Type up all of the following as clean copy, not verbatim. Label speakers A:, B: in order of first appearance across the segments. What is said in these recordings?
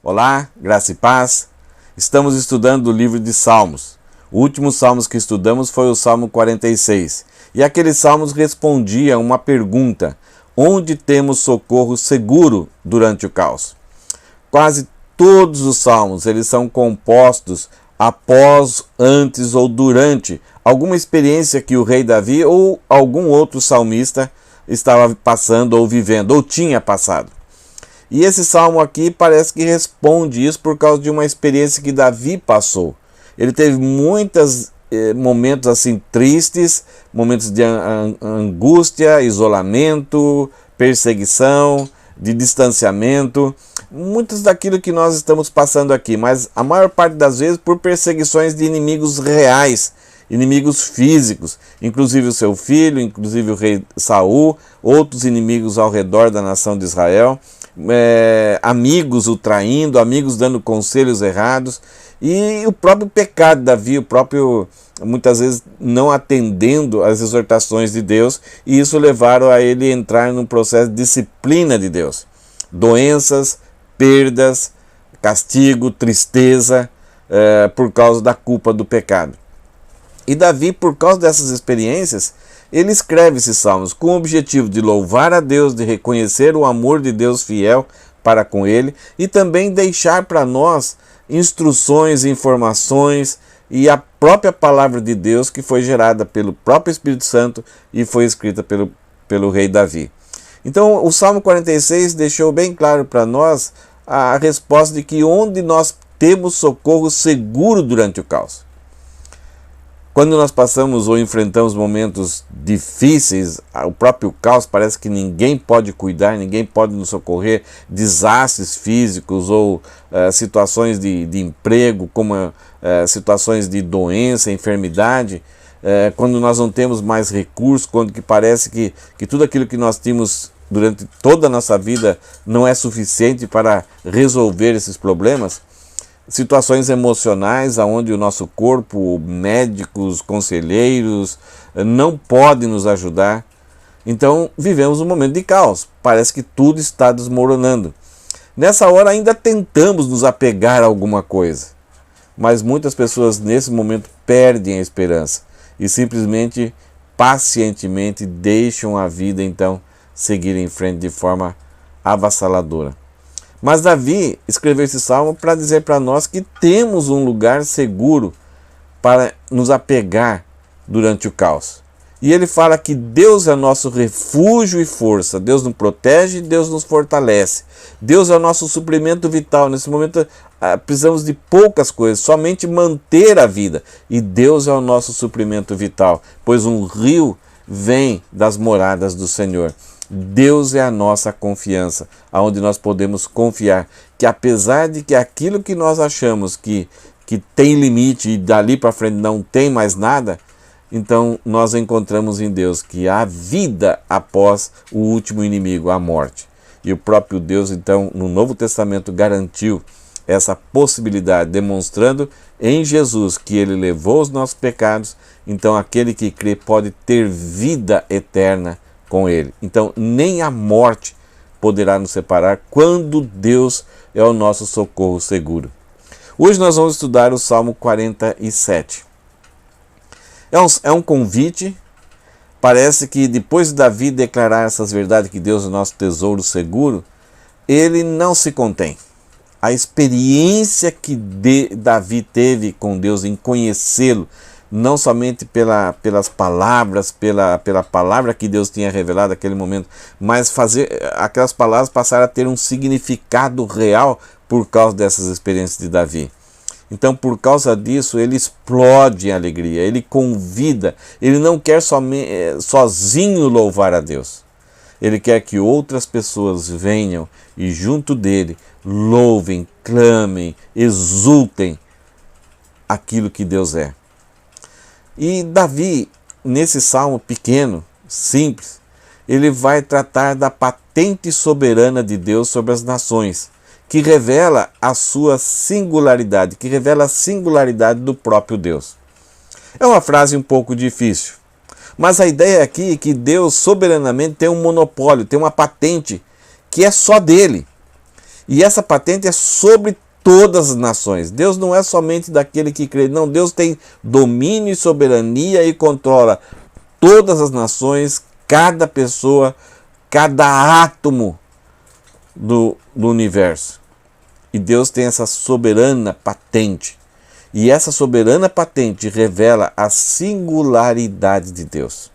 A: Olá, graça e paz. Estamos estudando o livro de Salmos. O último Salmos que estudamos foi o Salmo 46. E aquele Salmos respondia a uma pergunta: onde temos socorro seguro durante o caos? Quase todos os Salmos eles são compostos após, antes ou durante alguma experiência que o rei Davi ou algum outro salmista estava passando ou vivendo, ou tinha passado. E esse salmo aqui parece que responde isso por causa de uma experiência que Davi passou. Ele teve muitos momentos assim tristes, momentos de angústia, isolamento, perseguição, de distanciamento, muitos daquilo que nós estamos passando aqui, mas a maior parte das vezes por perseguições de inimigos reais, inimigos físicos, inclusive o seu filho, inclusive o rei Saul, outros inimigos ao redor da nação de Israel, amigos o traindo, amigos dando conselhos errados, e o próprio pecado de Davi, muitas vezes não atendendo às exortações de Deus, e isso levaram a ele entrar num processo de disciplina de Deus. Doenças, perdas, castigo, tristeza, por causa da culpa do pecado. E Davi, por causa dessas experiências, ele escreve esses salmos com o objetivo de louvar a Deus, de reconhecer o amor de Deus fiel para com ele e também deixar para nós instruções, informações e a própria palavra de Deus que foi gerada pelo próprio Espírito Santo e foi escrita pelo rei Davi. Então o Salmo 46 deixou bem claro para nós a resposta de que onde nós temos socorro seguro durante o caos. Quando nós passamos ou enfrentamos momentos difíceis, o próprio caos, parece que ninguém pode cuidar, ninguém pode nos socorrer, desastres físicos ou situações de emprego, como situações de doença, enfermidade, quando nós não temos mais recursos, quando que parece que tudo aquilo que nós tínhamos durante toda a nossa vida não é suficiente para resolver esses problemas. Situações emocionais onde o nosso corpo, médicos, conselheiros, não podem nos ajudar. Então vivemos um momento de caos, parece que tudo está desmoronando. Nessa hora ainda tentamos nos apegar a alguma coisa, mas muitas pessoas nesse momento perdem a esperança e simplesmente, pacientemente deixam a vida então seguir em frente de forma avassaladora. Mas Davi escreveu esse salmo para dizer para nós que temos um lugar seguro para nos apegar durante o caos. E ele fala que Deus é nosso refúgio e força, Deus nos protege, Deus nos fortalece. Deus é o nosso suprimento vital. Nesse momento precisamos de poucas coisas, somente manter a vida. E Deus é o nosso suprimento vital, pois um rio vem das moradas do Senhor. Deus é a nossa confiança, aonde nós podemos confiar que apesar de que aquilo que nós achamos que tem limite e dali para frente não tem mais nada, então nós encontramos em Deus que há vida após o último inimigo, a morte. E o próprio Deus então no Novo Testamento garantiu essa possibilidade, demonstrando em Jesus que ele levou os nossos pecados, então aquele que crê pode ter vida eterna com ele. Então nem a morte poderá nos separar quando Deus é o nosso socorro seguro. Hoje nós vamos estudar o Salmo 47. É um convite. Parece que depois de Davi declarar essas verdades, que Deus é o nosso tesouro seguro, ele não se contém. A experiência que Davi teve com Deus em conhecê-lo, não somente pelas palavras, pela palavra que Deus tinha revelado naquele momento, mas fazer aquelas palavras passar a ter um significado real por causa dessas experiências de Davi. Então, por causa disso, ele explode em alegria, ele convida, ele não quer sozinho louvar a Deus. Ele quer que outras pessoas venham e junto dele louvem, clamem, exultem aquilo que Deus é. E Davi, nesse salmo pequeno, simples, ele vai tratar da patente soberana de Deus sobre as nações, que revela a sua singularidade, que revela a singularidade do próprio Deus. É uma frase um pouco difícil, mas a ideia aqui é que Deus soberanamente tem um monopólio, tem uma patente que é só dele. E essa patente é sobre todas as nações. Deus não é somente daquele que crê. Não, Deus tem domínio e soberania e controla todas as nações, cada pessoa, cada átomo do universo. E Deus tem essa soberana patente. E essa soberana patente revela a singularidade de Deus.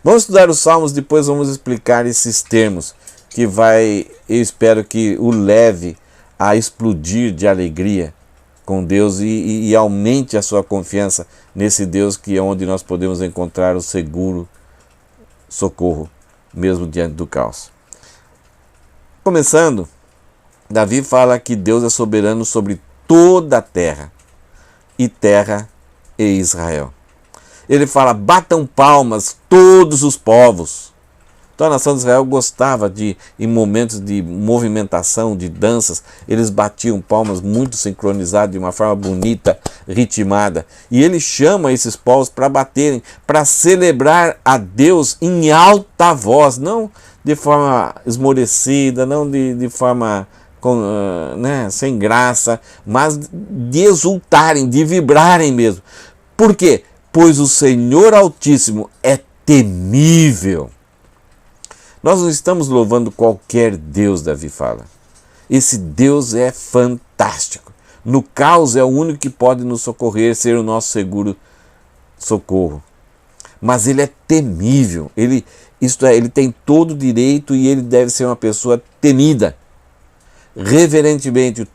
A: Vamos estudar os Salmos, depois vamos explicar esses termos, que eu espero que o leve a explodir de alegria com Deus e aumente a sua confiança nesse Deus que é onde nós podemos encontrar o seguro socorro, mesmo diante do caos. Começando, Davi fala que Deus é soberano sobre toda a terra, e terra e Israel. Ele fala, batam palmas todos os povos. Então a nação de Israel gostava de, em momentos de movimentação, de danças, eles batiam palmas muito sincronizadas, de uma forma bonita, ritmada. E ele chama esses povos para baterem, para celebrar a Deus em alta voz, não de forma esmorecida, não de forma sem graça, mas de exultarem, de vibrarem mesmo. Por quê? Pois o Senhor Altíssimo é temível. Nós não estamos louvando qualquer Deus, Davi fala. Esse Deus é fantástico. No caos é o único que pode nos socorrer, ser o nosso seguro socorro. Mas ele é temível. Ele tem todo o direito e ele deve ser uma pessoa temida. Reverentemente,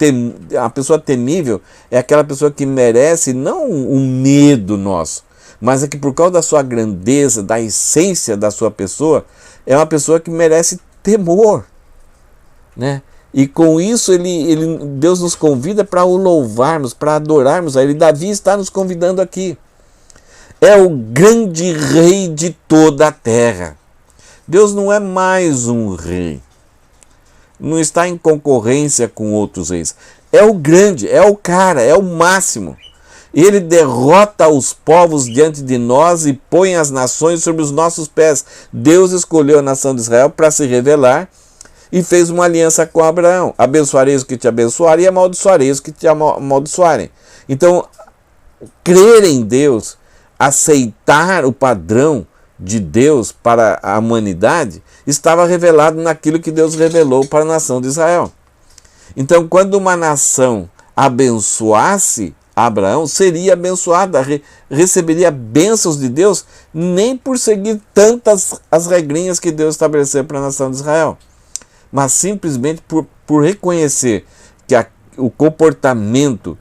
A: a pessoa temível é aquela pessoa que merece não um medo nosso, mas é que por causa da sua grandeza, da essência da sua pessoa, é uma pessoa que merece temor, né? E com isso Deus nos convida para o louvarmos, para adorarmos a Ele. Davi está nos convidando aqui. É o grande rei de toda a terra. Deus não é mais um rei. Não está em concorrência com outros reis. É o grande, é o cara, é o máximo. Ele derrota os povos diante de nós e põe as nações sobre os nossos pés. Deus escolheu a nação de Israel para se revelar e fez uma aliança com Abraão. Abençoarei os que te abençoarem e amaldiçoarei os que te amaldiçoarem. Então, crer em Deus, aceitar o padrão de Deus para a humanidade, estava revelado naquilo que Deus revelou para a nação de Israel. Então, quando uma nação abençoasse Abraão, seria abençoada, receberia bênçãos de Deus, nem por seguir tantas as regrinhas que Deus estabeleceu para a nação de Israel, mas simplesmente por reconhecer que o comportamento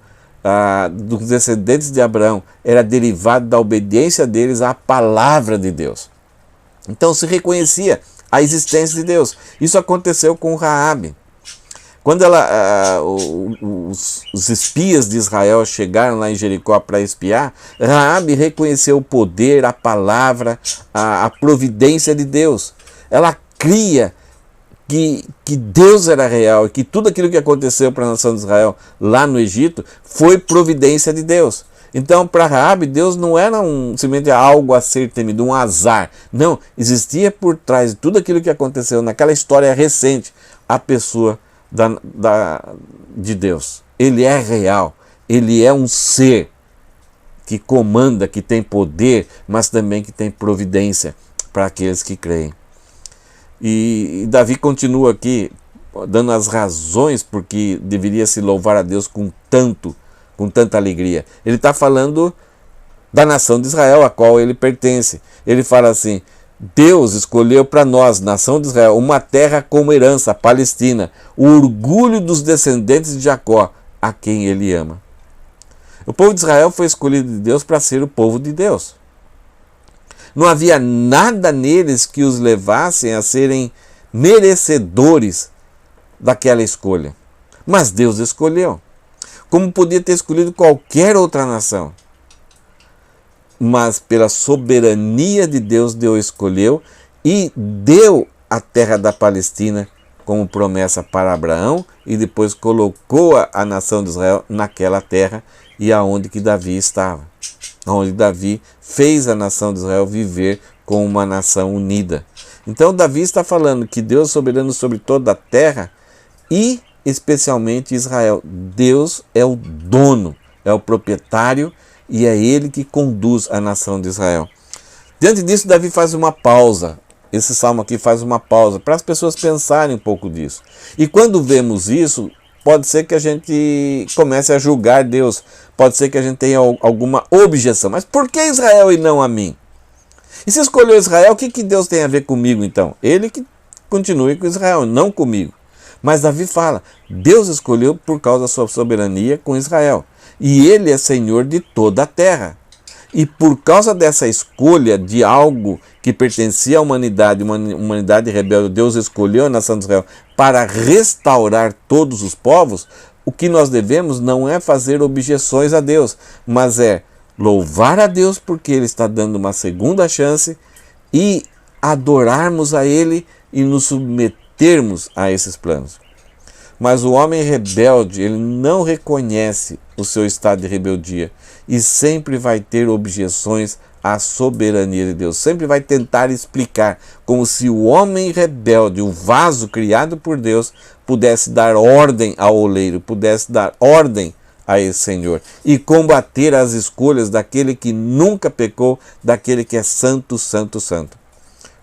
A: dos descendentes de Abraão era derivado da obediência deles à palavra de Deus. Então se reconhecia a existência de Deus. Isso aconteceu com Raabe. Quando os espias de Israel chegaram lá em Jericó para espiar, Raabe reconheceu o poder, a palavra, a providência de Deus. Ela cria que Deus era real e que tudo aquilo que aconteceu para a nação de Israel lá no Egito foi providência de Deus. Então, para Raabe, Deus não era simplesmente algo a ser temido, um azar. Não, existia por trás de tudo aquilo que aconteceu naquela história recente a pessoa de Deus. Ele é real, ele é um ser que comanda, que tem poder, mas também que tem providência para aqueles que creem. E Davi continua aqui, dando as razões por que deveria se louvar a Deus com tanta alegria. Ele está falando da nação de Israel, a qual ele pertence. Ele fala assim: Deus escolheu para nós, nação de Israel, uma terra como herança, a Palestina, o orgulho dos descendentes de Jacó, a quem ele ama. O povo de Israel foi escolhido de Deus para ser o povo de Deus. Não havia nada neles que os levassem a serem merecedores daquela escolha. Mas Deus escolheu. Como podia ter escolhido qualquer outra nação. Mas pela soberania de Deus, Deus escolheu e deu a terra da Palestina como promessa para Abraão e depois colocou a nação de Israel naquela terra e aonde que Davi estava. Onde Davi fez a nação de Israel viver como uma nação unida. Então Davi está falando que Deus é soberano sobre toda a terra e especialmente Israel. Deus é o dono, é o proprietário e é ele que conduz a nação de Israel. Diante disso, Davi faz uma pausa. Esse salmo aqui faz uma pausa para as pessoas pensarem um pouco disso. E quando vemos isso, pode ser que a gente comece a julgar Deus. Pode ser que a gente tenha alguma objeção. Mas por que Israel e não a mim? E se escolheu Israel, o que Deus tem a ver comigo então? Ele que continue com Israel, não comigo. Mas Davi fala, Deus escolheu por causa da sua soberania com Israel. E ele é Senhor de toda a terra. E por causa dessa escolha de algo que pertencia à humanidade, uma humanidade rebelde, Deus escolheu a nação de Israel para restaurar todos os povos. O que nós devemos não é fazer objeções a Deus, mas é louvar a Deus porque Ele está dando uma segunda chance e adorarmos a Ele e nos submetermos a esses planos. Mas o homem rebelde, ele não reconhece o seu estado de rebeldia e sempre vai ter objeções à soberania de Deus. Sempre vai tentar explicar, como se o homem rebelde, o vaso criado por Deus, pudesse dar ordem ao oleiro, pudesse dar ordem a esse Senhor e combater as escolhas daquele que nunca pecou, daquele que é santo, santo, santo.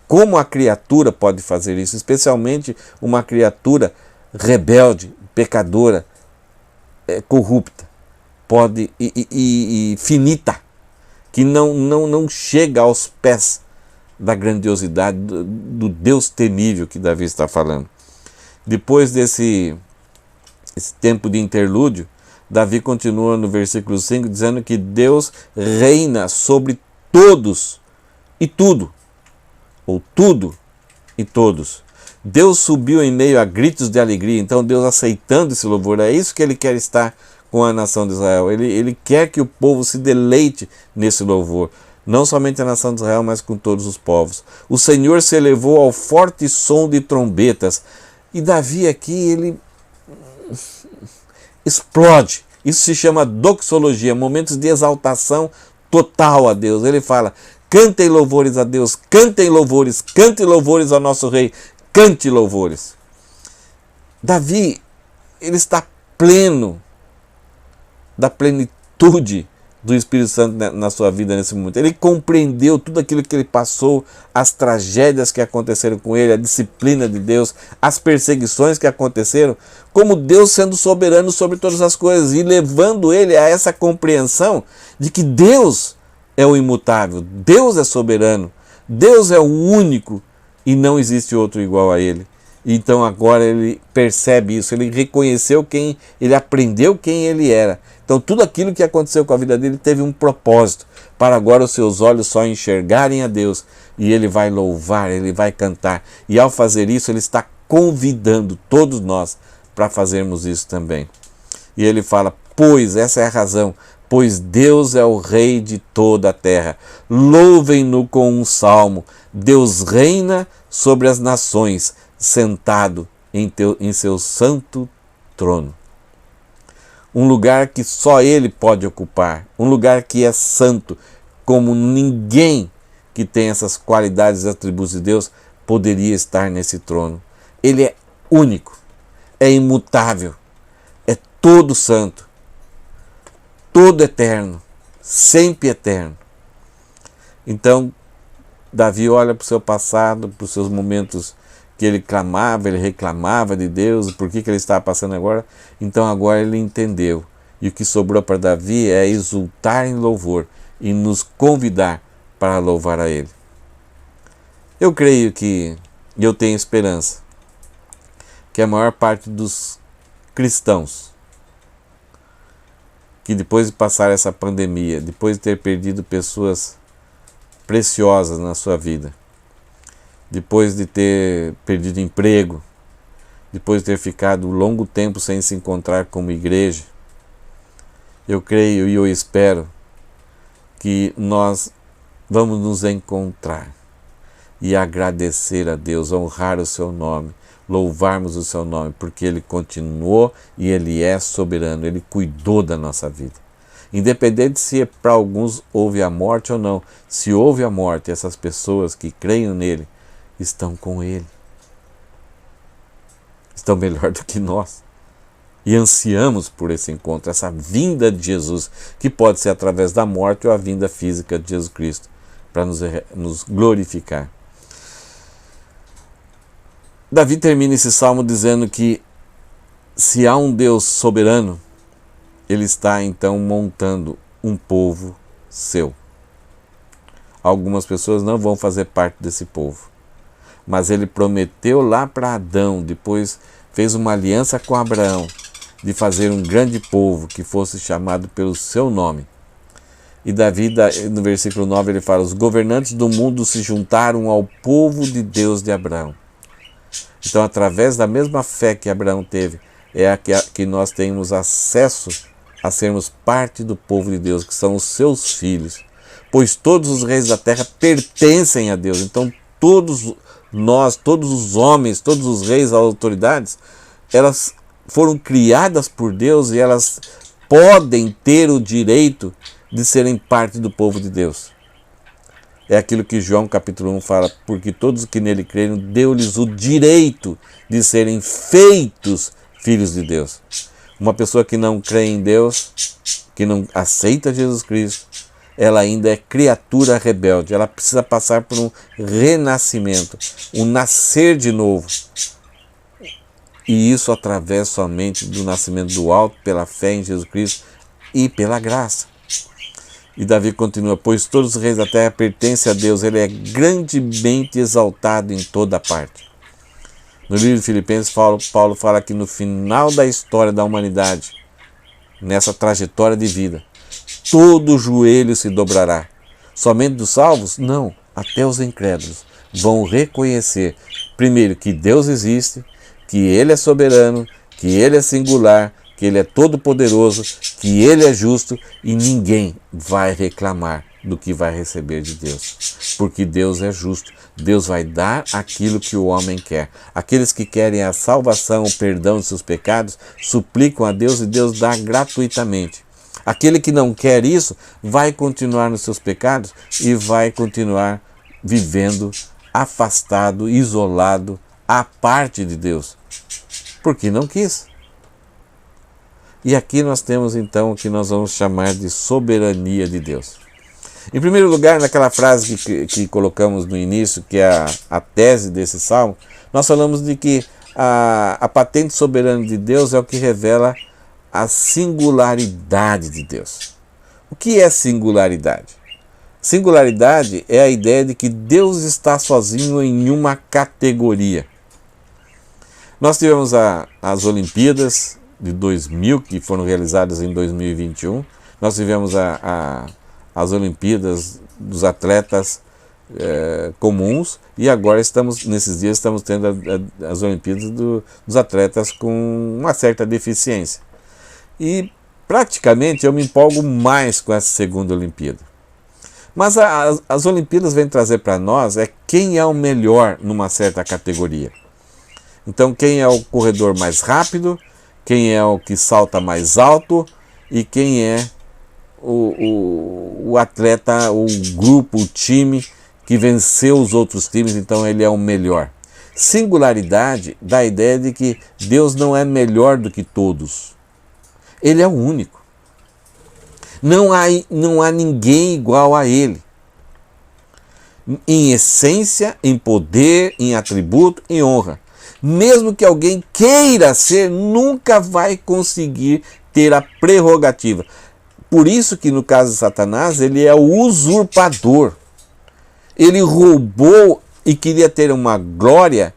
A: Como a criatura pode fazer isso? Especialmente uma criatura rebelde, pecadora, corrupta, pode e finita, que não chega aos pés da grandiosidade do Deus temível que Davi está falando. Depois esse tempo de interlúdio, Davi continua no versículo 5 dizendo que Deus reina sobre todos e tudo, ou tudo e todos. Deus subiu em meio a gritos de alegria, então Deus aceitando esse louvor, é isso que Ele quer estar com a nação de Israel. Ele quer que o povo se deleite nesse louvor, não somente a nação de Israel, mas com todos os povos. O Senhor se elevou ao forte som de trombetas, e Davi aqui, ele explode. Isso se chama doxologia, momentos de exaltação total a Deus. Ele fala, cantem louvores a Deus, cantem louvores ao nosso rei, cante louvores. Davi, ele está pleno da plenitude do Espírito Santo na sua vida nesse momento. Ele compreendeu tudo aquilo que ele passou, as tragédias que aconteceram com ele, a disciplina de Deus, as perseguições que aconteceram, como Deus sendo soberano sobre todas as coisas e levando ele a essa compreensão de que Deus é o imutável, Deus é soberano, Deus é o único e não existe outro igual a ele. Então agora ele percebe isso, ele reconheceu ele aprendeu quem ele era. Então tudo aquilo que aconteceu com a vida dele teve um propósito, para agora os seus olhos só enxergarem a Deus, e ele vai louvar, ele vai cantar. E ao fazer isso, ele está convidando todos nós para fazermos isso também. E ele fala, pois, essa é a razão, pois Deus é o Rei de toda a terra. Louvem-no com um salmo. Deus reina sobre as nações, sentado em seu santo trono. Um lugar que só Ele pode ocupar, um lugar que é santo, como ninguém que tem essas qualidades e atributos de Deus poderia estar nesse trono. Ele é único, é imutável, é todo santo, todo eterno, sempre eterno. Então, Davi olha para o seu passado, para os seus momentos que ele clamava, ele reclamava de Deus, por que ele estava passando agora. Então agora ele entendeu. E o que sobrou para Davi é exultar em louvor e nos convidar para louvar a Ele. Eu creio que, e eu tenho esperança, que a maior parte dos cristãos, que depois de passar essa pandemia, depois de ter perdido pessoas preciosas na sua vida, depois de ter perdido emprego, depois de ter ficado um longo tempo sem se encontrar como igreja, eu creio e eu espero que nós vamos nos encontrar e agradecer a Deus, honrar o seu nome, louvarmos o seu nome, porque Ele continuou e Ele é soberano, Ele cuidou da nossa vida. Independente se para alguns houve a morte ou não, se houve a morte, essas pessoas que creem nele estão com Ele. Estão melhor do que nós. E ansiamos por esse encontro, essa vinda de Jesus, que pode ser através da morte ou a vinda física de Jesus Cristo, para nos glorificar. Davi termina esse salmo dizendo que se há um Deus soberano, ele está então montando um povo seu. Algumas pessoas não vão fazer parte desse povo, mas ele prometeu lá para Adão, depois fez uma aliança com Abraão, de fazer um grande povo que fosse chamado pelo seu nome. E Davi, no versículo 9, ele fala: os governantes do mundo se juntaram ao povo de Deus de Abraão. Então, através da mesma fé que Abraão teve, é a que nós temos acesso a sermos parte do povo de Deus, que são os seus filhos. Pois todos os reis da terra pertencem a Deus. Então, todos nós, todos os homens, todos os reis, as autoridades, elas foram criadas por Deus e elas podem ter o direito de serem parte do povo de Deus. É aquilo que João capítulo 1 fala: porque todos que nele creram, deu-lhes o direito de serem feitos filhos de Deus. Uma pessoa que não crê em Deus, que não aceita Jesus Cristo, ela ainda é criatura rebelde. Ela precisa passar por um renascimento, um nascer de novo. E isso através somente do nascimento do alto, pela fé em Jesus Cristo e pela graça. E Davi continua: pois todos os reis da terra pertencem a Deus, ele é grandemente exaltado em toda parte. No livro de Filipenses, Paulo fala que no final da história da humanidade, nessa trajetória de vida, todo joelho se dobrará. Somente dos salvos? Não, até os incrédulos vão reconhecer, primeiro, que Deus existe, que Ele é soberano, que Ele é singular, que Ele é todo-poderoso, que Ele é justo e ninguém vai reclamar do que vai receber de Deus. Porque Deus é justo, Deus vai dar aquilo que o homem quer. Aqueles que querem a salvação, o perdão de seus pecados, suplicam a Deus e Deus dá gratuitamente. Aquele que não quer isso vai continuar nos seus pecados e vai continuar vivendo afastado, isolado, à parte de Deus, porque não quis. E aqui nós temos então o que nós vamos chamar de soberania de Deus. Em primeiro lugar, naquela frase que colocamos no início, que é a tese desse salmo, nós falamos de que a patente soberana de Deus é o que revela a singularidade de Deus. O que é singularidade? Singularidade é a ideia de que Deus está sozinho em uma categoria. Nós tivemos as Olimpíadas de 2000, que foram realizadas em 2021. Nós tivemos as Olimpíadas dos atletas comuns e agora nesses dias estamos tendo as Olimpíadas dos atletas com uma certa deficiência. E praticamente eu me empolgo mais com essa segunda Olimpíada. Mas as Olimpíadas vêm trazer para nós quem é o melhor numa certa categoria. Então, quem é o corredor mais rápido, quem é o que salta mais alto e quem é o atleta, o grupo, o time que venceu os outros times, então ele é o melhor. Singularidade dá a ideia de que Deus não é melhor do que todos. Ele é o único. Não há ninguém igual a Ele. Em essência, em poder, em atributo, em honra. Mesmo que alguém queira ser, nunca vai conseguir ter a prerrogativa. Por isso que no caso de Satanás, ele é o usurpador. Ele roubou e queria ter uma glória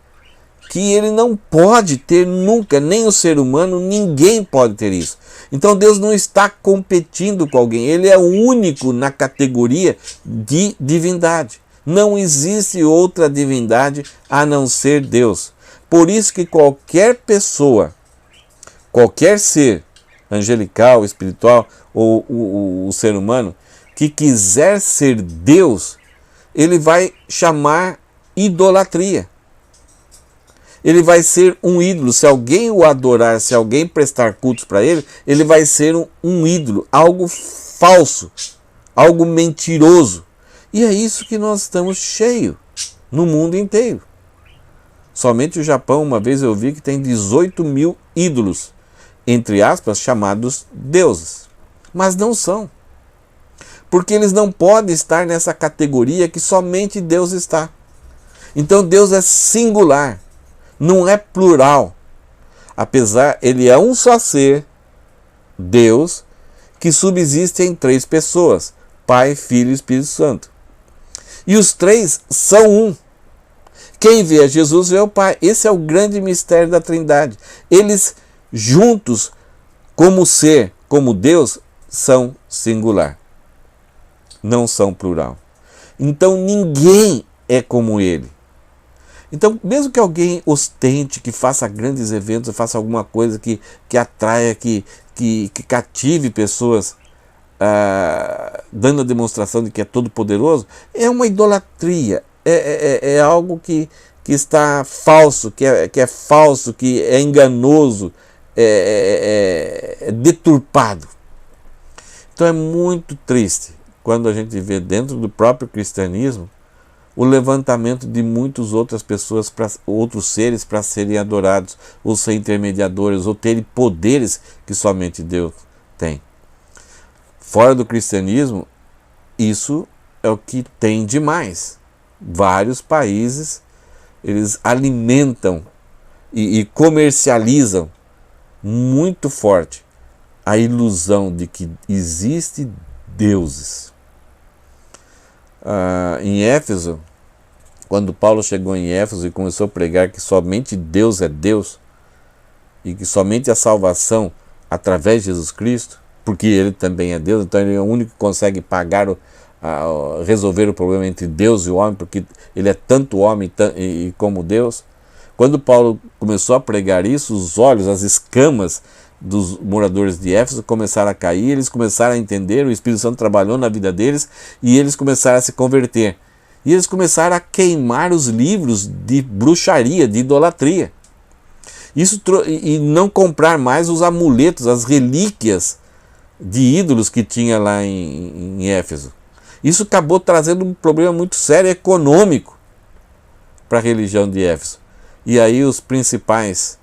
A: que ele não pode ter nunca, nem o ser humano, ninguém pode ter isso. Então Deus não está competindo com alguém, ele é o único na categoria de divindade. Não existe outra divindade a não ser Deus. Por isso que qualquer pessoa, qualquer ser angelical, espiritual ou o ser humano que quiser ser Deus, ele vai chamar idolatria. Ele vai ser um ídolo. Se alguém o adorar, se alguém prestar cultos para ele, ele vai ser um ídolo, algo falso, algo mentiroso. E é isso que nós estamos cheios no mundo inteiro. Somente o Japão, uma vez eu vi que tem 18 mil ídolos. entre aspas, chamados deuses. Mas não são. Porque eles não podem estar nessa categoria que somente Deus está. Então Deus é singular, não é plural. Apesar, ele é um só ser, Deus, que subsiste em três pessoas, Pai, Filho e Espírito Santo. E os três são um. Quem vê a Jesus vê o Pai. Esse é o grande mistério da Trindade. Eles juntos, como ser, como Deus, são singular. Não são plural. Então ninguém é como ele. Então, mesmo que alguém ostente, que faça grandes eventos, faça alguma coisa que atraia, que cative pessoas, dando a demonstração de que é todo poderoso, é uma idolatria, é algo que está falso, que é falso, que é enganoso, é deturpado. Então é muito triste quando a gente vê dentro do próprio cristianismo o levantamento de muitas outras pessoas, outros seres para serem adorados, ou ser intermediadores, ou terem poderes que somente Deus tem. Fora do cristianismo, isso é o que tem demais. Vários países, eles alimentam e comercializam muito forte a ilusão de que existe deuses. Em Éfeso, quando Paulo chegou em Éfeso e começou a pregar que somente Deus é Deus e que somente a salvação através de Jesus Cristo, porque ele também é Deus, então ele é o único que consegue resolver o problema entre Deus e o homem, porque ele é tanto homem como Deus. Quando Paulo começou a pregar isso, os olhos, as escamas dos moradores de Éfeso começaram a cair, eles começaram a entender, o Espírito Santo trabalhou na vida deles e eles começaram a se converter. E eles começaram a queimar os livros de bruxaria, de idolatria. E não comprar mais os amuletos, as relíquias de ídolos que tinha lá em Éfeso. Isso acabou trazendo um problema muito sério econômico para a religião de Éfeso. E aí os principais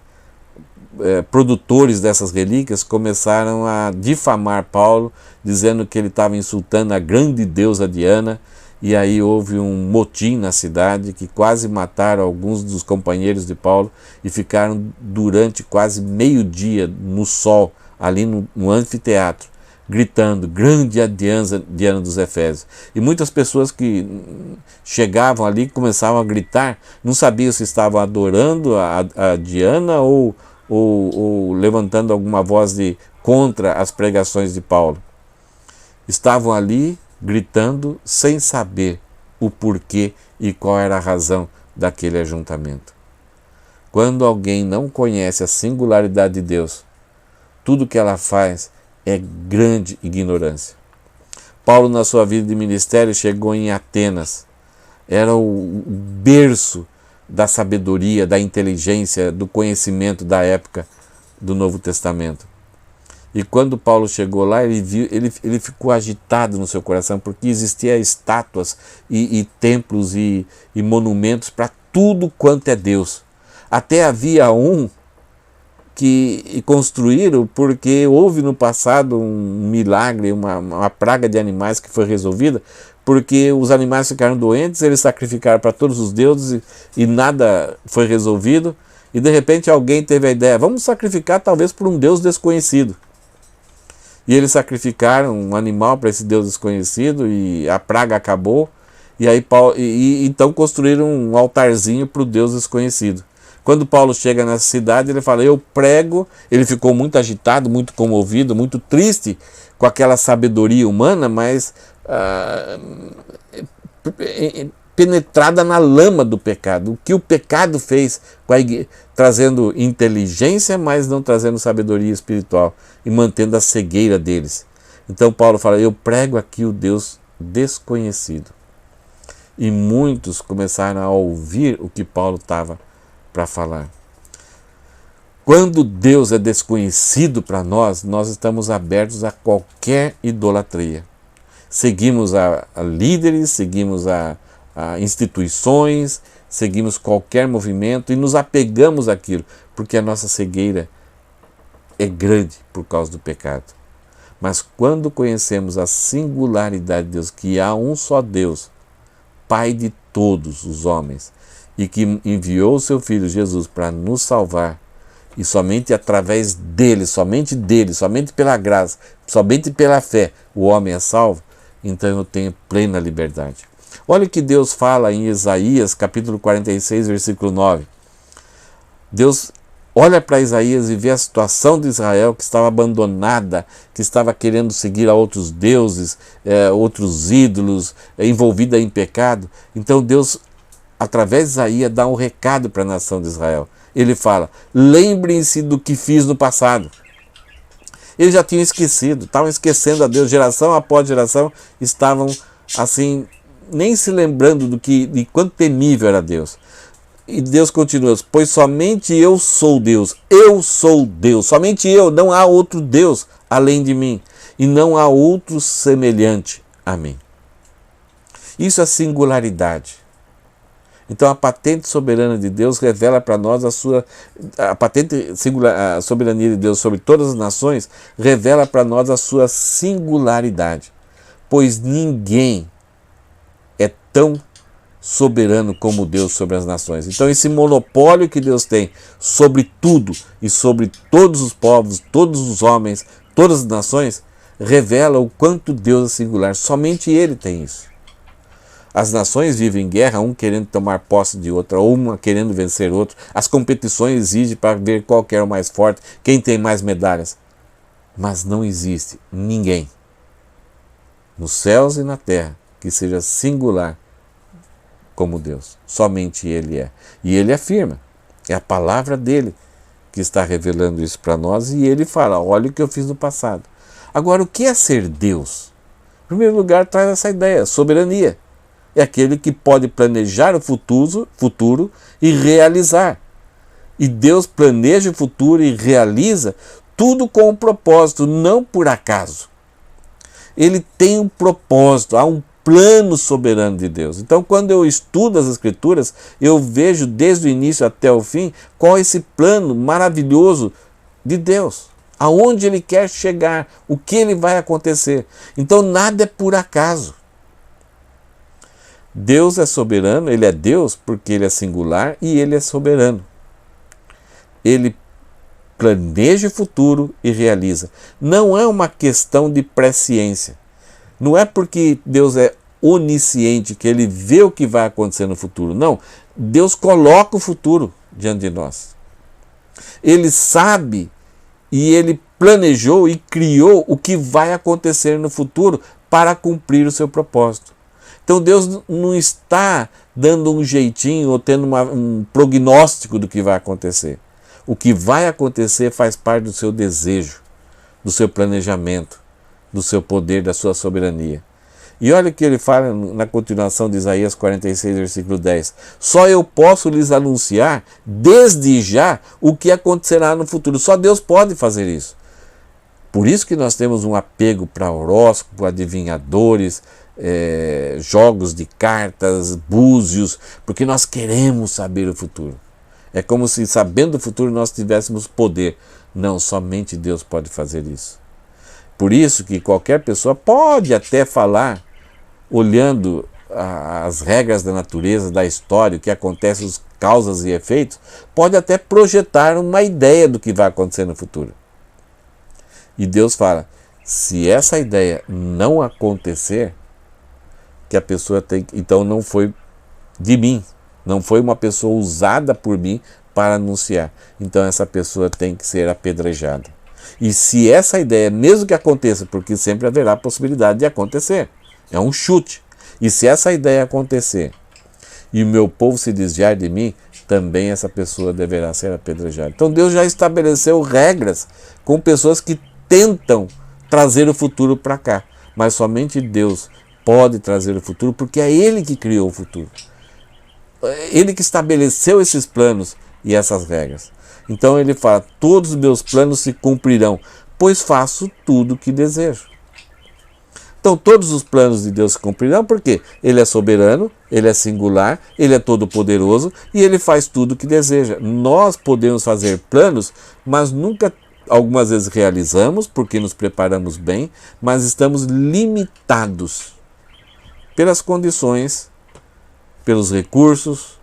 A: produtores dessas relíquias começaram a difamar Paulo, dizendo que ele estava insultando a grande deusa Diana, e aí houve um motim na cidade que quase mataram alguns dos companheiros de Paulo e ficaram durante quase meio-dia no sol, ali no anfiteatro, gritando, grande a Diana dos Efésios. E muitas pessoas que chegavam ali começavam a gritar, não sabiam se estavam adorando a Diana ou levantando alguma voz contra as pregações de Paulo. Estavam ali gritando sem saber o porquê e qual era a razão daquele ajuntamento. Quando alguém não conhece a singularidade de Deus, tudo que ela faz é grande ignorância. Paulo, na sua vida de ministério, chegou em Atenas. Era o berço da sabedoria, da inteligência, do conhecimento da época do Novo Testamento. E quando Paulo chegou lá, ele ficou agitado no seu coração, porque existiam estátuas e templos e monumentos para tudo quanto é Deus. Até havia um que construíram porque houve no passado um milagre, uma praga de animais que foi resolvida, porque os animais ficaram doentes, eles sacrificaram para todos os deuses e nada foi resolvido, e de repente alguém teve a ideia, vamos sacrificar talvez por um Deus desconhecido. E eles sacrificaram um animal para esse Deus desconhecido e a praga acabou, e aí então construíram um altarzinho para o Deus desconhecido. Quando Paulo chega nessa cidade, ele fala, eu prego, ele ficou muito agitado, muito comovido, muito triste com aquela sabedoria humana, mas penetrada na lama do pecado. O que o pecado fez, trazendo inteligência, mas não trazendo sabedoria espiritual e mantendo a cegueira deles. Então Paulo fala, eu prego aqui o Deus desconhecido. E muitos começaram a ouvir o que Paulo estava para falar. Quando Deus é desconhecido para nós, nós estamos abertos a qualquer idolatria. Seguimos a líderes, seguimos a instituições, seguimos qualquer movimento e nos apegamos àquilo, porque a nossa cegueira é grande por causa do pecado. Mas quando conhecemos a singularidade de Deus, que há um só Deus, Pai de todos os homens, e que enviou o seu Filho Jesus para nos salvar, e somente através dele, somente pela graça, somente pela fé, o homem é salvo, então eu tenho plena liberdade. Olha o que Deus fala em Isaías, capítulo 46, versículo 9. Deus olha para Isaías e vê a situação de Israel, que estava abandonada, que estava querendo seguir a outros deuses, outros ídolos, envolvida em pecado. Então Deus, através de Isaías, dá um recado para a nação de Israel. Ele fala: lembrem-se do que fiz no passado. Eles já tinham esquecido, estavam esquecendo a Deus, geração após geração, estavam assim, nem se lembrando de quanto temível era Deus. E Deus continua: pois somente eu sou Deus, somente eu, não há outro Deus além de mim, e não há outro semelhante a mim. Isso é singularidade. Então a patente soberana de Deus revela para nós a soberania de Deus sobre todas as nações revela para nós a sua singularidade, pois ninguém é tão soberano como Deus sobre as nações. Então esse monopólio que Deus tem sobre tudo e sobre todos os povos, todos os homens, todas as nações, revela o quanto Deus é singular. Somente Ele tem isso. As nações vivem em guerra, um querendo tomar posse de outra, ou uma querendo vencer outro. As competições exigem para ver qual que é o mais forte, quem tem mais medalhas. Mas não existe ninguém, nos céus e na terra, que seja singular como Deus. Somente Ele é. E Ele afirma, é a palavra dEle que está revelando isso para nós, e Ele fala: olha o que eu fiz no passado. Agora, o que é ser Deus? Em primeiro lugar, traz essa ideia: soberania. É aquele que pode planejar o futuro e realizar. E Deus planeja o futuro e realiza tudo com um propósito, não por acaso. Ele tem um propósito, há um plano soberano de Deus. Então, quando eu estudo as Escrituras, eu vejo desde o início até o fim qual é esse plano maravilhoso de Deus. Aonde Ele quer chegar, o que Ele vai acontecer. Então, nada é por acaso. Deus é soberano, Ele é Deus porque Ele é singular e Ele é soberano. Ele planeja o futuro e realiza. Não é uma questão de presciência. Não é porque Deus é onisciente que Ele vê o que vai acontecer no futuro. Não, Deus coloca o futuro diante de nós. Ele sabe e Ele planejou e criou o que vai acontecer no futuro para cumprir o seu propósito. Então Deus não está dando um jeitinho ou tendo um prognóstico do que vai acontecer. O que vai acontecer faz parte do seu desejo, do seu planejamento, do seu poder, da sua soberania. E olha o que ele fala na continuação de Isaías 46, versículo 10. Só eu posso lhes anunciar desde já o que acontecerá no futuro. Só Deus pode fazer isso. Por isso que nós temos um apego para horóscopo, adivinhadores, jogos de cartas, búzios, porque nós queremos saber o futuro. É como se, sabendo o futuro, nós tivéssemos poder. Não, somente Deus pode fazer isso. Por isso que qualquer pessoa pode até falar, olhando as regras da natureza, da história, o que acontece, as causas e efeitos, pode até projetar uma ideia do que vai acontecer no futuro. E Deus fala: se essa ideia não acontecer, que a pessoa tem, então não foi de mim, não foi uma pessoa usada por mim para anunciar. Então essa pessoa tem que ser apedrejada. E se essa ideia, mesmo que aconteça, porque sempre haverá a possibilidade de acontecer, é um chute. E se essa ideia acontecer e o meu povo se desviar de mim, também essa pessoa deverá ser apedrejada. Então Deus já estabeleceu regras com pessoas que tentam trazer o futuro para cá. Mas somente Deus pode trazer o futuro, porque é Ele que criou o futuro. Ele que estabeleceu esses planos e essas regras. Então Ele fala: todos os meus planos se cumprirão, pois faço tudo o que desejo. Então todos os planos de Deus se cumprirão porque Ele é soberano, Ele é singular, Ele é todo-poderoso e Ele faz tudo o que deseja. Nós podemos fazer planos, mas nunca algumas vezes realizamos porque nos preparamos bem, mas estamos limitados pelas condições, pelos recursos,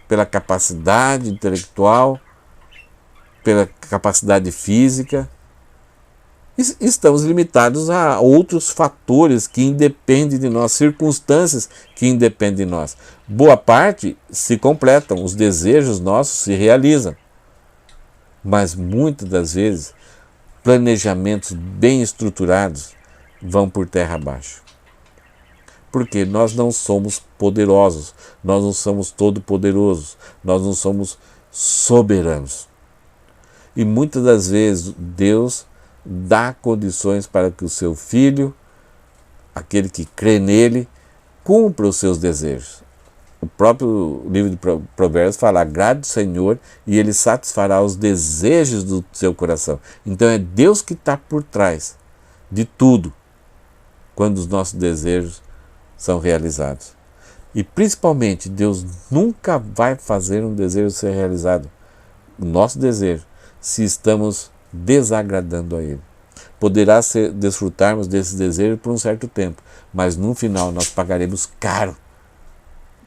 A: pela capacidade intelectual, pela capacidade física. Estamos limitados a outros fatores que independem de nós, circunstâncias que independem de nós. Boa parte se completam, os desejos nossos se realizam. Mas muitas das vezes, planejamentos bem estruturados vão por terra abaixo. Porque nós não somos poderosos, nós não somos todo-poderosos, nós não somos soberanos. E muitas das vezes Deus dá condições para que o seu filho, aquele que crê nele, cumpra os seus desejos. O próprio livro de Provérbios fala: agrade o Senhor e Ele satisfará os desejos do seu coração. Então é Deus que está por trás de tudo quando os nossos desejos são realizados. E principalmente, Deus nunca vai fazer um desejo ser realizado, o nosso desejo, se estamos desagradando a Ele. Poderá desfrutarmos desse desejo por um certo tempo, mas no final nós pagaremos caro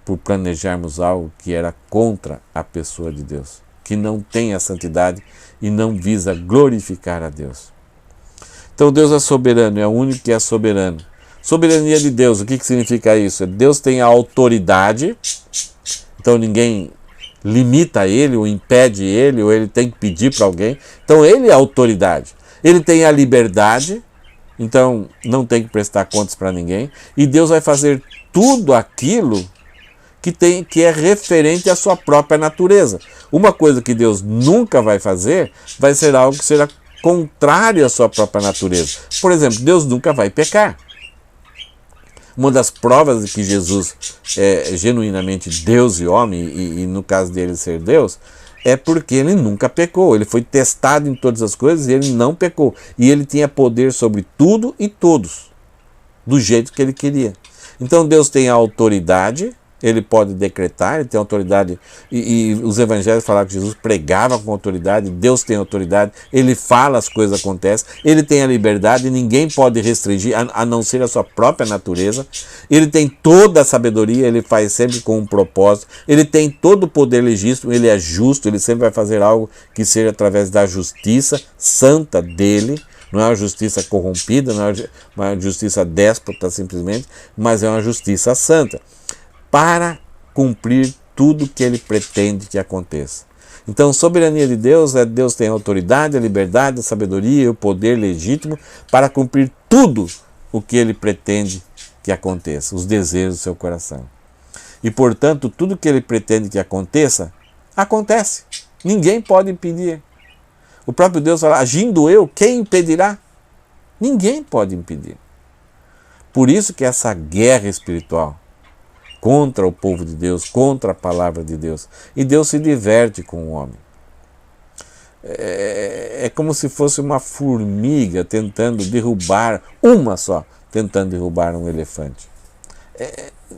A: por planejarmos algo que era contra a pessoa de Deus, que não tem a santidade e não visa glorificar a Deus. Então Deus é soberano, é o único que é soberano. Soberania de Deus, o que significa isso? Deus tem a autoridade, então ninguém limita ele, ou impede ele, ou ele tem que pedir para alguém. Então ele é a autoridade. Ele tem a liberdade, então não tem que prestar contas para ninguém. E Deus vai fazer tudo aquilo que é referente à sua própria natureza. Uma coisa que Deus nunca vai fazer vai ser algo que será contrário à sua própria natureza. Por exemplo, Deus nunca vai pecar. Uma das provas de que Jesus é genuinamente Deus e homem, e no caso dele ser Deus, é porque ele nunca pecou. Ele foi testado em todas as coisas e ele não pecou. E ele tinha poder sobre tudo e todos, do jeito que ele queria. Então Deus tem a autoridade, ele pode decretar, ele tem autoridade, e os evangelhos falaram que Jesus pregava com autoridade. Deus tem autoridade, ele fala, as coisas acontecem, ele tem a liberdade, ninguém pode restringir, a não ser a sua própria natureza. Ele tem toda a sabedoria, ele faz sempre com um propósito, ele tem todo o poder legítimo, ele é justo, ele sempre vai fazer algo que seja através da justiça santa dele. Não é uma justiça corrompida, não é uma justiça déspota simplesmente, mas é uma justiça santa, para cumprir tudo que ele pretende que aconteça. Então, soberania de Deus é Deus tem a autoridade, a liberdade, a sabedoria e o poder legítimo para cumprir tudo o que ele pretende que aconteça, os desejos do seu coração. E, portanto, tudo que ele pretende que aconteça, acontece. Ninguém pode impedir. O próprio Deus fala: agindo eu, quem impedirá? Ninguém pode impedir. Por isso que essa guerra espiritual contra o povo de Deus, contra a palavra de Deus. E Deus se diverte com o homem. É como se fosse uma formiga tentando derrubar, uma só, tentando derrubar um elefante.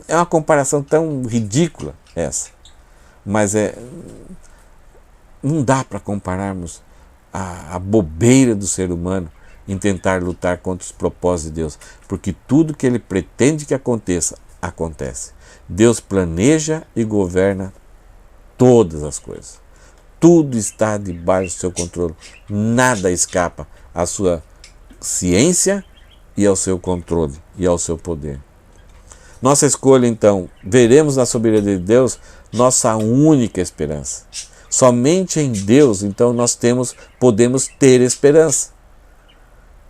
A: É uma comparação tão ridícula essa. Mas não dá para compararmos a bobeira do ser humano em tentar lutar contra os propósitos de Deus. Porque tudo que ele pretende que aconteça, acontece. Deus planeja e governa todas as coisas. Tudo está debaixo do seu controle. Nada escapa à sua ciência e ao seu controle e ao seu poder. Nossa escolha, então, veremos na soberania de Deus nossa única esperança. Somente em Deus, então, nós podemos ter esperança.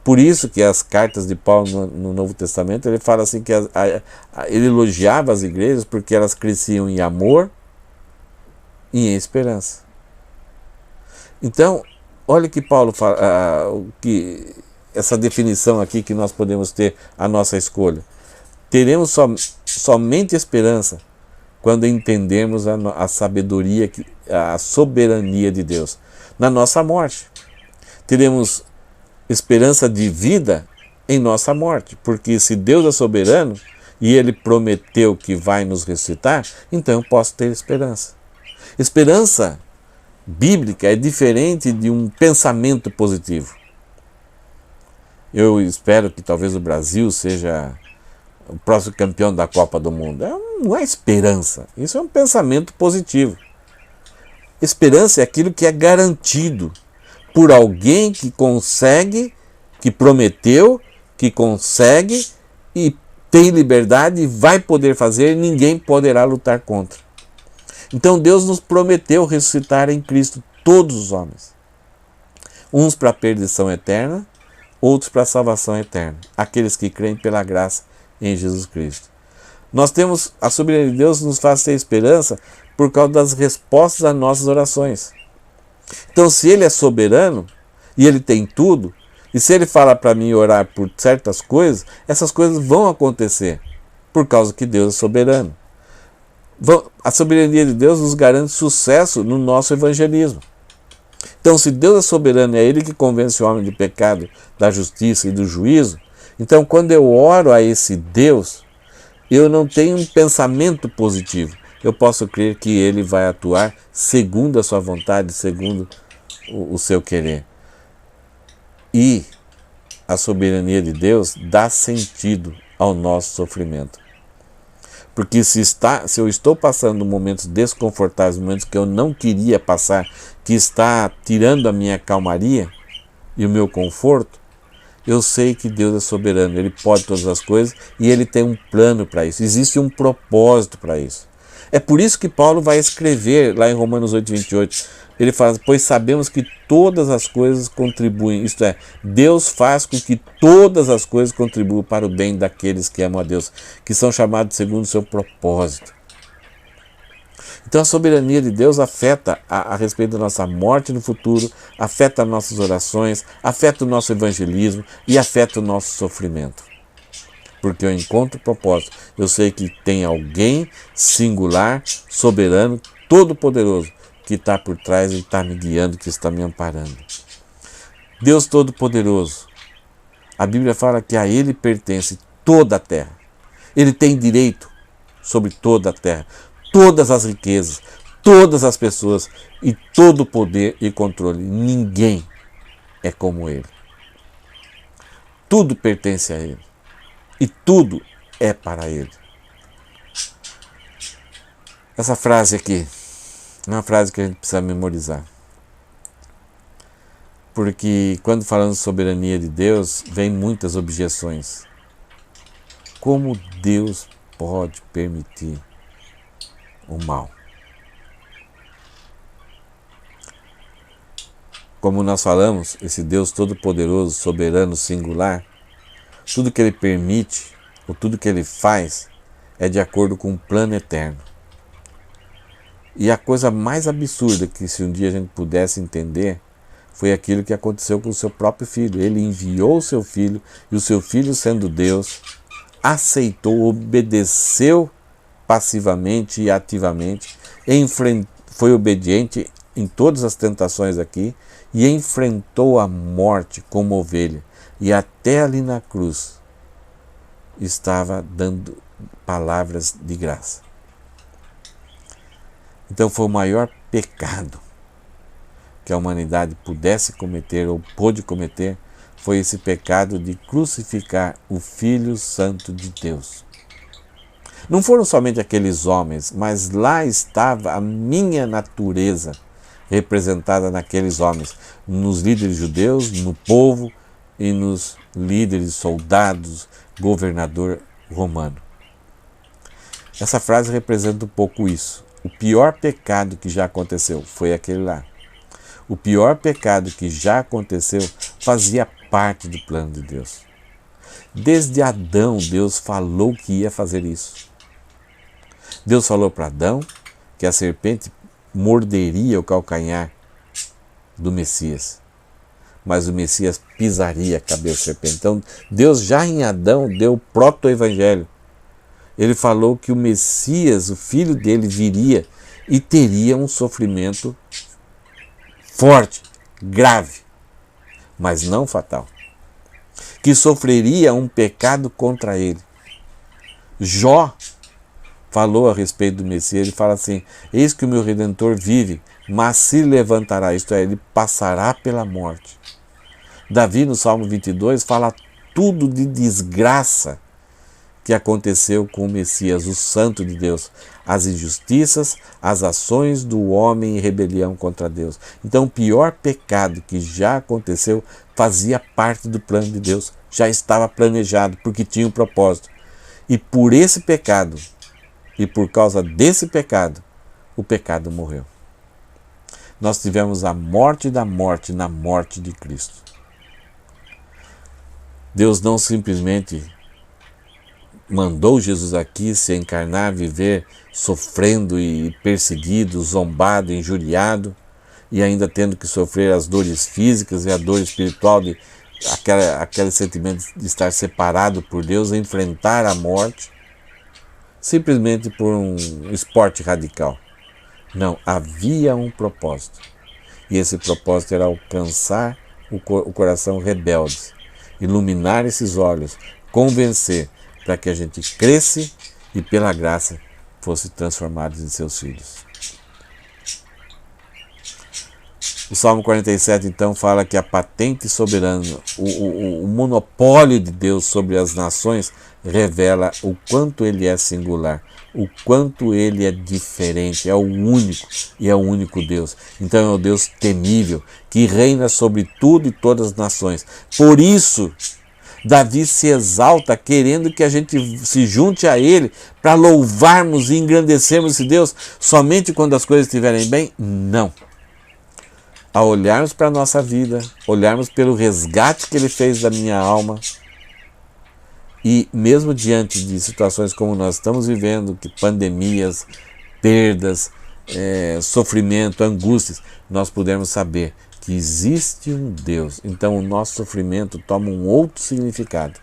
A: Por isso que as cartas de Paulo no Novo Testamento, ele fala assim que ele elogiava as igrejas porque elas cresciam em amor e em esperança. Então, olha que Paulo fala, que essa definição aqui que nós podemos ter a nossa escolha. Teremos somente esperança quando entendermos a sabedoria, a soberania de Deus na nossa morte. Teremos esperança de vida em nossa morte, porque se Deus é soberano e Ele prometeu que vai nos ressuscitar, então eu posso ter esperança. Esperança bíblica é diferente de um pensamento positivo. Eu espero que talvez o Brasil seja o próximo campeão da Copa do Mundo. Não é esperança, isso é um pensamento positivo. Esperança é aquilo que é garantido por alguém que consegue, que prometeu, que consegue e tem liberdade e vai poder fazer, e ninguém poderá lutar contra. Então Deus nos prometeu ressuscitar em Cristo todos os homens. Uns para a perdição eterna, outros para a salvação eterna. Aqueles que creem pela graça em Jesus Cristo. Nós temos, a soberania de Deus nos faz ter esperança por causa das respostas às nossas orações. Então, se Ele é soberano e Ele tem tudo, e se Ele fala para mim orar por certas coisas, essas coisas vão acontecer por causa que Deus é soberano. A soberania de Deus nos garante sucesso no nosso evangelismo. Então, se Deus é soberano, é Ele que convence o homem do pecado, da justiça e do juízo, então quando eu oro a esse Deus, eu não tenho um pensamento positivo. Eu posso crer que Ele vai atuar segundo a sua vontade, segundo o seu querer. E a soberania de Deus dá sentido ao nosso sofrimento. Porque se eu estou passando momentos desconfortáveis, momentos que eu não queria passar, que está tirando a minha calmaria e o meu conforto, eu sei que Deus é soberano, Ele pode todas as coisas e Ele tem um plano para isso, existe um propósito para isso. É por isso que Paulo vai escrever lá em Romanos 8:28, ele fala, pois sabemos que todas as coisas contribuem, isto é, Deus faz com que todas as coisas contribuam para o bem daqueles que amam a Deus, que são chamados segundo o seu propósito. Então a soberania de Deus afeta a respeito da nossa morte no futuro, afeta nossas orações, afeta o nosso evangelismo e afeta o nosso sofrimento. Porque eu encontro propósito, eu sei que tem alguém singular, soberano, todo-poderoso, que está por trás e está me guiando, que está me amparando. Deus Todo-Poderoso, a Bíblia fala que a Ele pertence toda a terra. Ele tem direito sobre toda a terra, todas as riquezas, todas as pessoas e todo o poder e controle. Ninguém é como Ele. Tudo pertence a Ele e tudo é para Ele. Essa frase aqui é uma frase que a gente precisa memorizar. Porque quando falamos de soberania de Deus, vem muitas objeções. Como Deus pode permitir o mal? Como nós falamos, esse Deus todo-poderoso, soberano, singular, tudo que Ele permite, ou tudo que Ele faz, é de acordo com um plano eterno. E a coisa mais absurda que se um dia a gente pudesse entender, foi aquilo que aconteceu com o seu próprio filho. Ele enviou o seu filho, e o seu filho, sendo Deus, aceitou, obedeceu passivamente e ativamente, foi obediente em todas as tentações aqui, e enfrentou a morte como ovelha. E até ali na cruz estava dando palavras de graça. Então foi o maior pecado que a humanidade pudesse cometer ou pôde cometer, foi esse pecado de crucificar o Filho Santo de Deus. Não foram somente aqueles homens, mas lá estava a minha natureza representada naqueles homens, nos líderes judeus, no povo e nos líderes, soldados, governador romano. Essa frase representa um pouco isso. O pior pecado que já aconteceu foi aquele lá. O pior pecado que já aconteceu fazia parte do plano de Deus. Desde Adão, Deus falou que ia fazer isso. Deus falou para Adão que a serpente morderia o calcanhar do Messias, mas o Messias pisaria a cabeça da serpente. Então, Deus já em Adão deu o proto-evangelho. Ele falou que o Messias, o filho dele, viria e teria um sofrimento forte, grave, mas não fatal. Que sofreria um pecado contra ele. Jó falou a respeito do Messias, ele fala assim, eis que o meu Redentor vive, mas se levantará, isto é, ele passará pela morte. Davi, no Salmo 22, fala tudo de desgraça que aconteceu com o Messias, o Santo de Deus, as injustiças, as ações do homem em rebelião contra Deus. Então, o pior pecado que já aconteceu fazia parte do plano de Deus, já estava planejado, porque tinha um propósito. E por esse pecado, e por causa desse pecado, o pecado morreu. Nós tivemos a morte da morte na morte de Cristo. Deus não simplesmente mandou Jesus aqui se encarnar, viver sofrendo e perseguido, zombado, injuriado, e ainda tendo que sofrer as dores físicas e a dor espiritual, de aquele sentimento de estar separado por Deus, enfrentar a morte, simplesmente por um esporte radical. Não, havia um propósito. E esse propósito era alcançar o coração rebelde, iluminar esses olhos, convencer, para que a gente cresce e pela graça fosse transformados em seus filhos. O Salmo 47 então fala que a patente soberana, o monopólio de Deus sobre as nações revela o quanto ele é singular, o quanto ele é diferente, é o único e é o único Deus. Então é o Deus temível, que reina sobre tudo e todas as nações. Por isso, Davi se exalta querendo que a gente se junte a ele para louvarmos e engrandecermos esse Deus somente quando as coisas estiverem bem? Não. Ao olharmos para a nossa vida, olharmos pelo resgate que ele fez da minha alma, e mesmo diante de situações como nós estamos vivendo, que pandemias, perdas, sofrimento, angústias, nós podemos saber que existe um Deus. Então o nosso sofrimento toma um outro significado.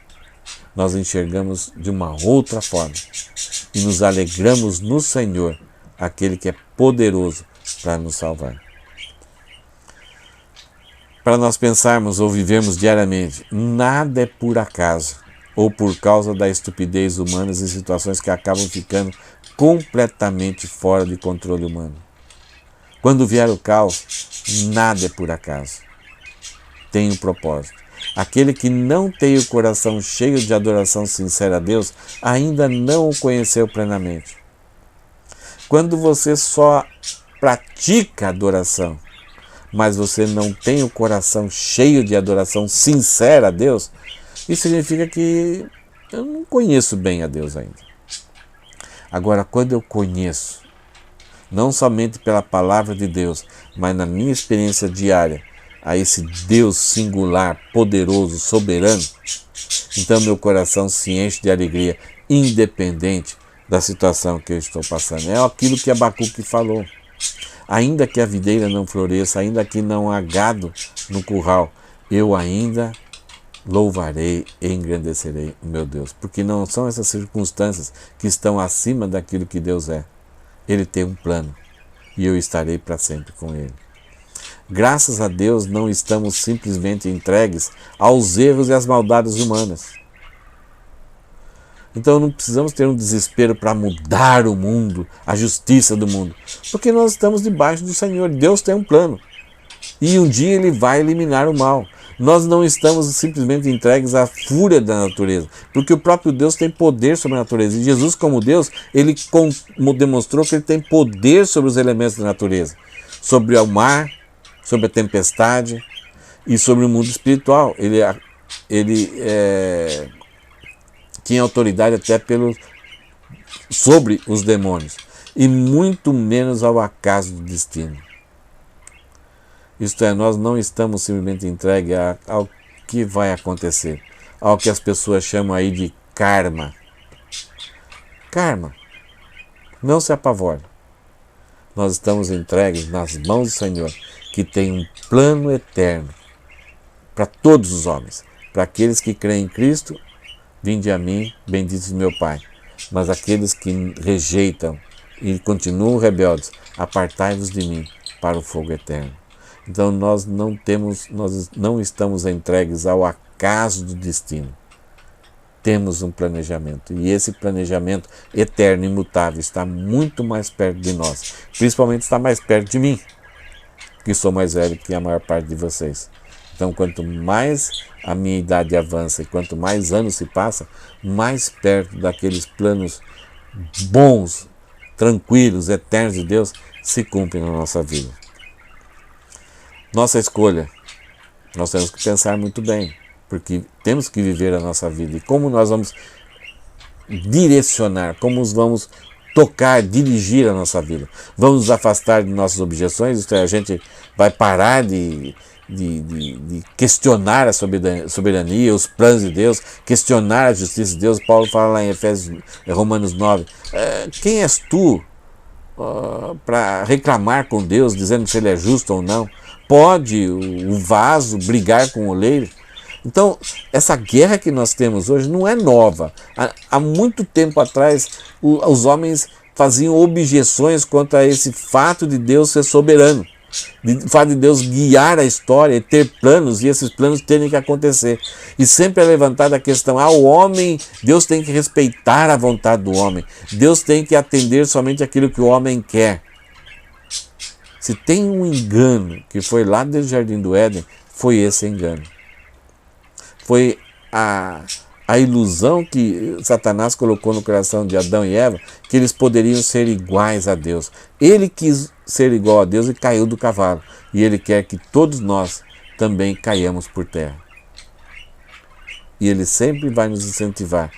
A: Nós enxergamos de uma outra forma e nos alegramos no Senhor, aquele que é poderoso para nos salvar. Para nós pensarmos ou vivermos diariamente, nada é por acaso ou por causa da estupidez humana em situações que acabam ficando completamente fora de controle humano. Quando vier o caos, nada é por acaso. Tem um propósito. Aquele que não tem o coração cheio de adoração sincera a Deus, ainda não o conheceu plenamente. Quando você só pratica adoração, mas você não tem o coração cheio de adoração sincera a Deus, isso significa que eu não conheço bem a Deus ainda. Agora, quando eu conheço, não somente pela palavra de Deus, mas na minha experiência diária, a esse Deus singular, poderoso, soberano, então meu coração se enche de alegria, independente da situação que eu estou passando. É aquilo que Abacuque falou. Ainda que a videira não floresça, ainda que não há gado no curral, eu ainda louvarei e engrandecerei o meu Deus. Porque não são essas circunstâncias que estão acima daquilo que Deus é. Ele tem um plano e eu estarei para sempre com Ele. Graças a Deus não estamos simplesmente entregues aos erros e às maldades humanas. Então não precisamos ter um desespero para mudar o mundo, a justiça do mundo, porque nós estamos debaixo do Senhor. Deus tem um plano e um dia Ele vai eliminar o mal. Nós não estamos simplesmente entregues à fúria da natureza, porque o próprio Deus tem poder sobre a natureza. E Jesus, como Deus, Ele demonstrou que Ele tem poder sobre os elementos da natureza, sobre o mar, sobre a tempestade e sobre o mundo espiritual. Ele tinha autoridade até sobre os demônios, e muito menos ao acaso do destino. Isto é, nós não estamos simplesmente entregues ao que vai acontecer, ao que as pessoas chamam aí de karma. Karma. Não se apavore. Nós estamos entregues nas mãos do Senhor, que tem um plano eterno para todos os homens. Para aqueles que creem em Cristo, vinde a mim, benditos meu Pai. Mas aqueles que rejeitam e continuam rebeldes, apartai-vos de mim para o fogo eterno. Então nós não estamos entregues ao acaso do destino. Temos um planejamento, e esse planejamento eterno, imutável, está muito mais perto de nós. Principalmente está mais perto de mim, porque sou mais velho que a maior parte de vocês. Então, quanto mais a minha idade avança e quanto mais anos se passa, mais perto daqueles planos bons, tranquilos, eternos de Deus se cumprem na nossa vida. Nossa escolha, nós temos que pensar muito bem, porque temos que viver a nossa vida. E como nós vamos direcionar, como vamos tocar, dirigir a nossa vida? Vamos nos afastar de nossas objeções, isto é, a gente vai parar de questionar a soberania, os planos de Deus, questionar a justiça de Deus. Paulo fala lá em Romanos 9, quem és tu para reclamar com Deus, dizendo se ele é justo ou não? Pode o vaso brigar com o oleiro? Então, essa guerra que nós temos hoje não é nova. Há muito tempo atrás, os homens faziam objeções quanto a esse fato de Deus ser soberano, o fato de Deus guiar a história e ter planos, e esses planos terem que acontecer. E sempre é levantada a questão, o homem, Deus tem que respeitar a vontade do homem, Deus tem que atender somente aquilo que o homem quer. Se tem um engano que foi lá desde o Jardim do Éden, foi esse engano. Foi a ilusão que Satanás colocou no coração de Adão e Eva, que eles poderiam ser iguais a Deus. Ele quis ser igual a Deus e caiu do cavalo. E ele quer que todos nós também caiamos por terra. E ele sempre vai nos incentivar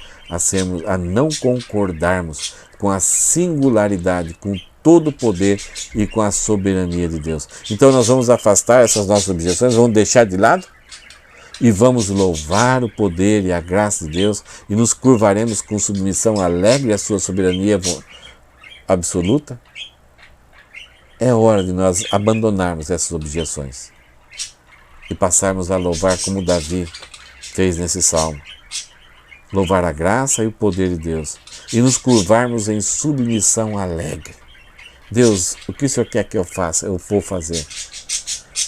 A: a não concordarmos com a singularidade, com todo o poder e com a soberania de Deus. Então nós vamos afastar essas nossas objeções, vamos deixar de lado e vamos louvar o poder e a graça de Deus e nos curvaremos com submissão alegre à sua soberania absoluta. É hora de nós abandonarmos essas objeções e passarmos a louvar como Davi fez nesse salmo. Louvar a graça e o poder de Deus e nos curvarmos em submissão alegre. Deus, o que o Senhor quer que eu faça? Eu vou fazer.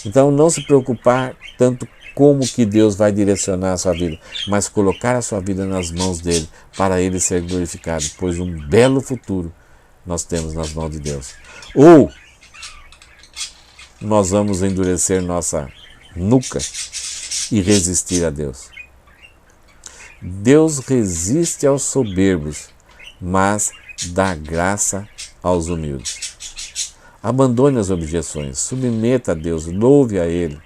A: Então não se preocupar tanto como que Deus vai direcionar a sua vida, mas colocar a sua vida nas mãos dele, para ele ser glorificado, pois um belo futuro nós temos nas mãos de Deus. Ou nós vamos endurecer nossa nuca e resistir a Deus. Deus resiste aos soberbos, mas dá graça aos humildes. Abandone as objeções, submeta a Deus, louve a Ele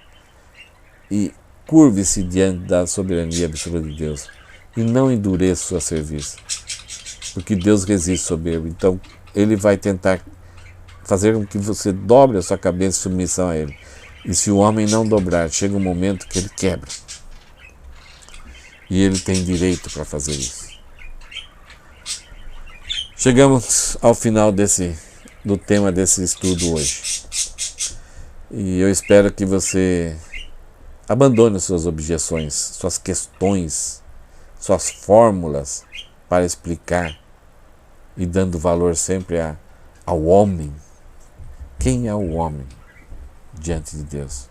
A: e curve-se diante da soberania absoluta de Deus e não endureça sua serviço, porque Deus resiste soberbo. Então Ele vai tentar fazer com que você dobre a sua cabeça em submissão a Ele. E se o homem não dobrar, chega um momento que ele quebra. E ele tem direito para fazer isso. Chegamos ao final do tema desse estudo hoje. E eu espero que você abandone suas objeções, suas questões, suas fórmulas para explicar e dando valor sempre ao homem. Quem é o homem diante de Deus?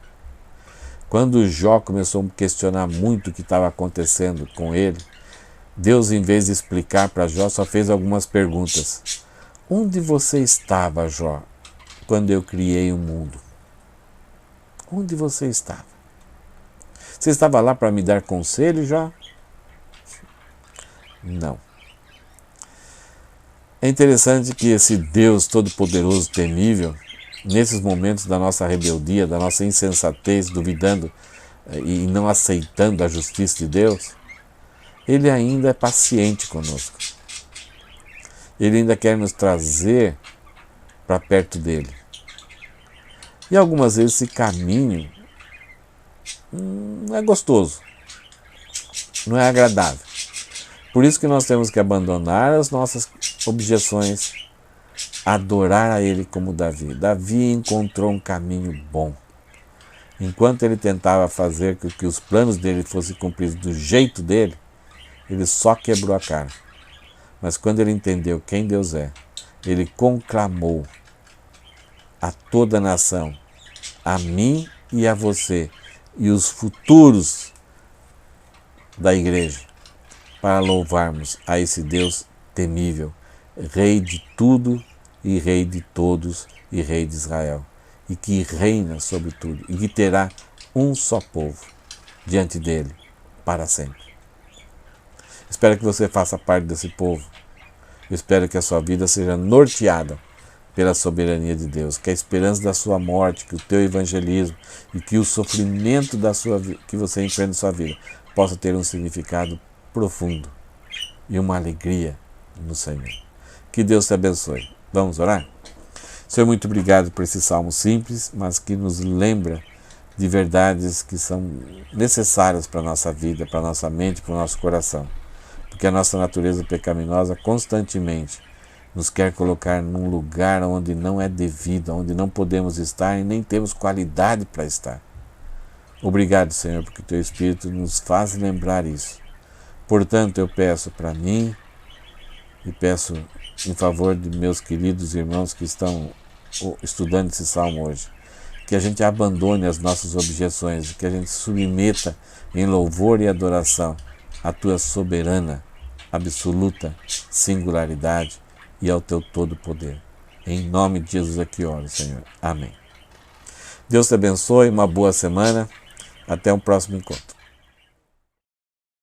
A: Quando Jó começou a questionar muito o que estava acontecendo com ele, Deus, em vez de explicar para Jó, só fez algumas perguntas. Onde você estava, Jó, quando eu criei o mundo? Onde você estava? Você estava lá para me dar conselho, Jó? Não. É interessante que esse Deus todo-poderoso, temível, nesses momentos da nossa rebeldia, da nossa insensatez, duvidando e não aceitando a justiça de Deus, Ele ainda é paciente conosco. Ele ainda quer nos trazer para perto dele. E algumas vezes esse caminho não é gostoso, não é agradável. Por isso que nós temos que abandonar as nossas objeções, adorar a Ele como Davi. Davi encontrou um caminho bom. Enquanto ele tentava fazer com que os planos dele fossem cumpridos do jeito dele, ele só quebrou a cara. Mas quando ele entendeu quem Deus é, ele conclamou a toda a nação, a mim e a você, e os futuros da igreja, para louvarmos a esse Deus temível, Rei de tudo e Rei de todos e Rei de Israel. e que reina sobre tudo e que terá um só povo diante dele para sempre. Espero que você faça parte desse povo. Eu espero que a sua vida seja norteada pela soberania de Deus, que a esperança da sua morte, que o teu evangelismo e que o sofrimento que você enfrenta em sua vida possa ter um significado profundo e uma alegria no Senhor. Que Deus te abençoe. Vamos orar? Senhor, muito obrigado por esse salmo simples, mas que nos lembra de verdades que são necessárias para a nossa vida, para a nossa mente, para o nosso coração. Porque a nossa natureza pecaminosa constantemente nos quer colocar num lugar onde não é devido, onde não podemos estar e nem temos qualidade para estar. Obrigado, Senhor, porque o Teu Espírito nos faz lembrar isso. Portanto, eu peço para mim e peço em favor de meus queridos irmãos que estão estudando esse salmo hoje, que a gente abandone as nossas objeções, que a gente submeta em louvor e adoração à Tua soberana, absoluta singularidade e ao Teu todo poder. Em nome de Jesus aqui oro, Senhor. Amém. Deus te abençoe, uma boa semana. Até o próximo encontro.